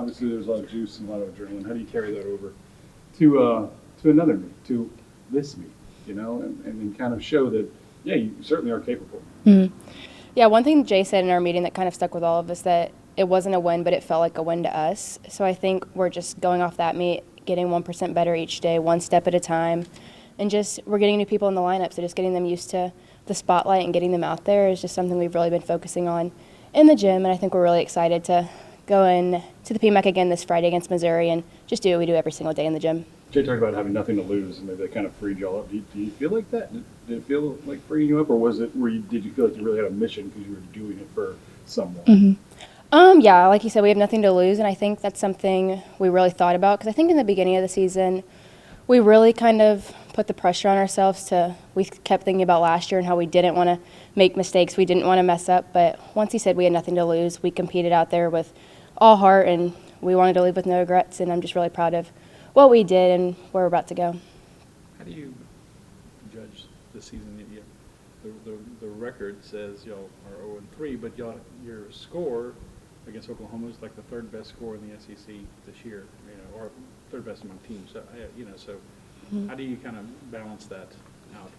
obviously there's a lot of juice and a lot of adrenaline. How do you carry that over to another meet, to this meet, and then kind of show that, yeah, you certainly are capable. Mm-hmm. Yeah, one thing Jay said in our meeting that kind of stuck with all of us, that it wasn't a win, but it felt like a win to us. So I think we're just going off that meet, getting 1% better each day, one step at a time, and just we're getting new people in the lineup, so just getting them used to the spotlight and getting them out there is just something we've really been focusing on in the gym, and I think we're really excited to go in to the PMAC again this Friday against Missouri and just do what we do every single day in the gym. Jay talked about having nothing to lose, and maybe that kind of freed you all up. Do you feel like that? Did it feel like freeing you up, or did you feel like you really had a mission because you were doing it for someone? Mm-hmm. Yeah, like you said, we have nothing to lose, and I think that's something we really thought about, because I think in the beginning of the season, we really kind of put the pressure on ourselves we kept thinking about last year and how we didn't want to make mistakes, we didn't want to mess up, but once he said we had nothing to lose, we competed out there with all heart, and we wanted to leave with no regrets, and I'm just really proud of what we did and where we're about to go. How do you judge the season? The record says y'all are 0-3, but your score against Oklahoma is like the third best score in the SEC this year, or third best among teams. So, how do you kind of balance that out?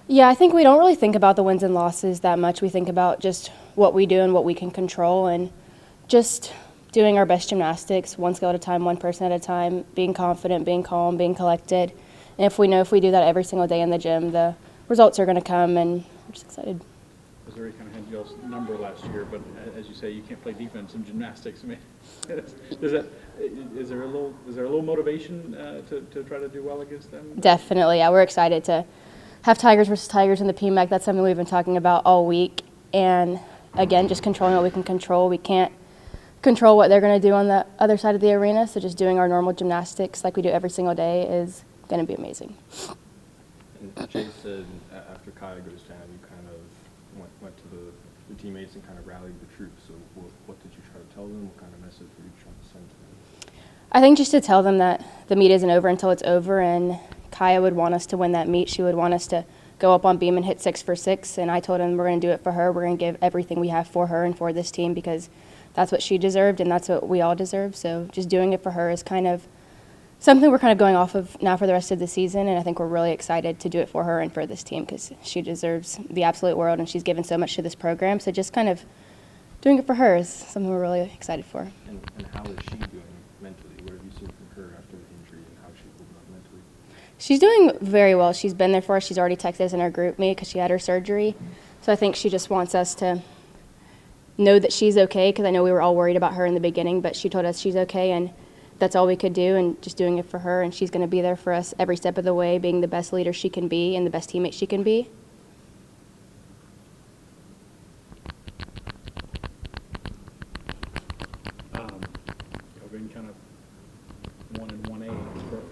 Yeah, I think we don't really think about the wins and losses that much. We think about just what we do and what we can control, and just doing our best gymnastics, one skill at a time, one person at a time, being confident, being calm, being collected. And if we do that every single day in the gym, the results are going to come, and we're just excited. Missouri kind of had y'all's number last year, but as you say, you can't play defense in gymnastics. I mean, is there a little motivation to try to do well against them? Definitely, yeah. We're excited to have Tigers versus Tigers in the PMAC. That's something we've been talking about all week. And again, just controlling what we can control. We can't control what they're going to do on the other side of the arena, so just doing our normal gymnastics like we do every single day is going to be amazing. And Jay said after Kaya goes down, you kind of went to the teammates and kind of rallied the troops. So what did you try to tell them? What kind of message were you trying to send to them? I think just to tell them that the meet isn't over until it's over, and Kaya would want us to win that meet. She would want us to go up on beam and hit 6 for 6, and I told him we're going to do it for her. We're going to give everything we have for her and for this team, because that's what she deserved and that's what we all deserve. So just doing it for her is kind of something we're kind of going off of now for the rest of the season, and I think we're really excited to do it for her and for this team, because she deserves the absolute world and she's given so much to this program. So just kind of doing it for her is something we're really excited for. And how is she doing mentally? What have you seen from her after the injury, and how she's holding up mentally? She's doing very well. She's been there for us. She's already texted us in our group meet because she had her surgery. So I think she just wants us to know that she's okay, because I know we were all worried about her in the beginning, but she told us she's okay, and that's all we could do, and just doing it for her, and she's going to be there for us every step of the way, being the best leader she can be and the best teammate she can be. You've been kind of 1 and 1A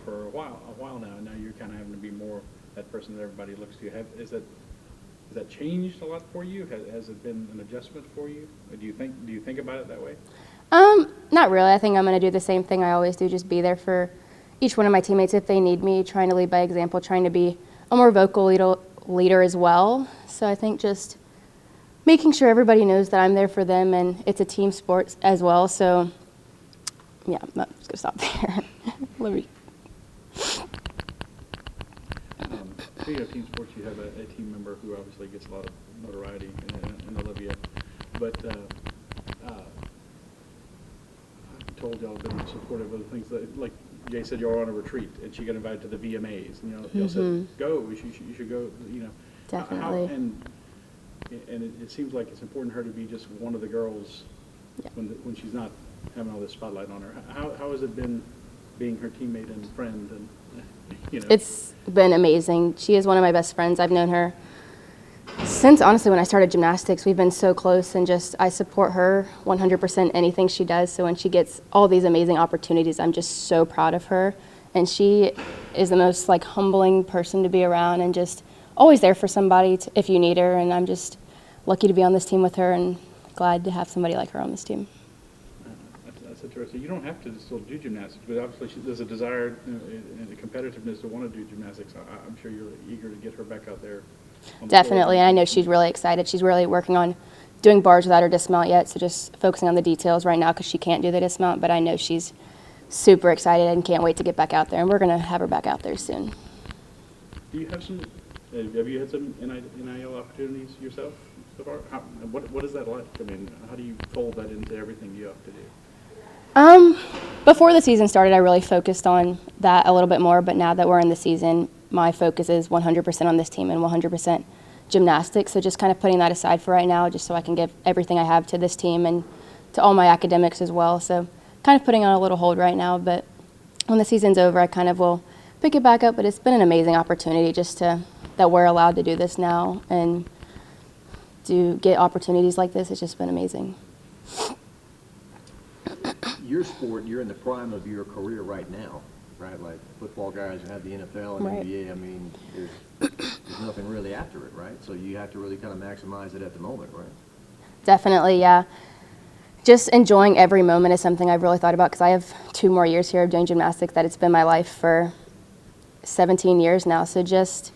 for a while now, and now you're kind of having to be more that person that everybody looks to. Has that changed a lot for you? Has it been an adjustment for you? Or do you think about it that way? Not really. I think I'm going to do the same thing I always do, just be there for each one of my teammates if they need me, trying to lead by example, trying to be a more vocal leader as well. So I think just making sure everybody knows that I'm there for them, and it's a team sport as well. So, yeah, I'm just going to stop there. Let me. Speaking of team sports, you have a team member who obviously gets a lot of notoriety in Olivia, but I told y'all I've been supportive of the things that, like Jay said, you're on a retreat, and she got invited to the VMAs, and y'all said, go, you should go, Definitely. And it seems like it's important to her to be just one of the girls when she's not having all this spotlight on her. How has it been being her teammate and friend? And It's been amazing. She is one of my best friends. I've known her since, honestly, when I started gymnastics. We've been so close, and just I support her 100% anything she does. So when she gets all these amazing opportunities, I'm just so proud of her. And she is the most humbling person to be around, and just always there for somebody if you need her. And I'm just lucky to be on this team with her, and glad to have somebody like her on this team. That's interesting. You don't have to still do gymnastics, but obviously there's a desire and a competitiveness to want to do gymnastics. I'm sure you're eager to get her back out there. Definitely, and I know she's really excited. She's really working on doing bars without her dismount yet, so just focusing on the details right now because she can't do the dismount, but I know she's super excited and can't wait to get back out there, and we're going to have her back out there soon. Do you have some, have you had some NIL opportunities yourself so far? What is that like? I mean, how do you fold that into everything you have to do? Before the season started, I really focused on that a little bit more, but now that we're in the season, my focus is 100% on this team and 100% gymnastics. So just kind of putting that aside for right now, just so I can give everything I have to this team and to all my academics as well. So kind of putting on a little hold right now, but when the season's over, I kind of will pick it back up. But it's been an amazing opportunity just that we're allowed to do this now and to get opportunities like this. It's just been amazing. Your sport, you're in the prime of your career right now, right? Like football guys who have the NFL and Right. NBA, I mean, there's nothing really after it, right? So you have to really kind of maximize it at the moment, right? Definitely, yeah. Just enjoying every moment is something I've really thought about because I have 2 more years here of doing gymnastics. That it's been my life for 17 years now. So just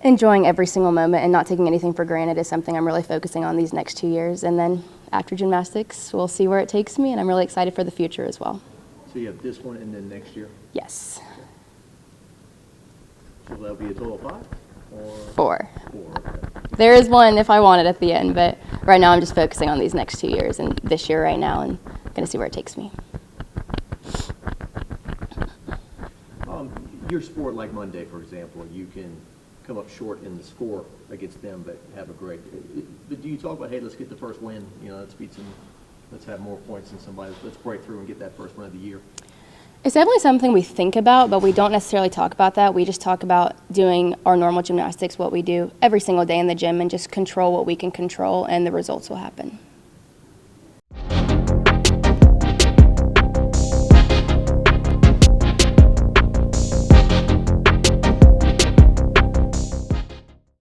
enjoying every single moment and not taking anything for granted is something I'm really focusing on these next 2 years. And then after gymnastics, we'll see where it takes me, and I'm really excited for the future as well. So you have this one and then next year? Yes. So that'll be a total of 5? Or 4. 4, okay. There is one if I want it at the end, but right now I'm just focusing on these next 2 years and this year right now, and going to see where it takes me. Your sport, like Monday, for example, you can come up short in the score against them, but have a great. But do you talk about, hey, let's get the first win? You know, let's beat some. Let's have more points than somebody. Let's break through and get that first win of the year. It's definitely something we think about, but we don't necessarily talk about that. We just talk about doing our normal gymnastics, what we do every single day in the gym, and just control what we can control, and the results will happen.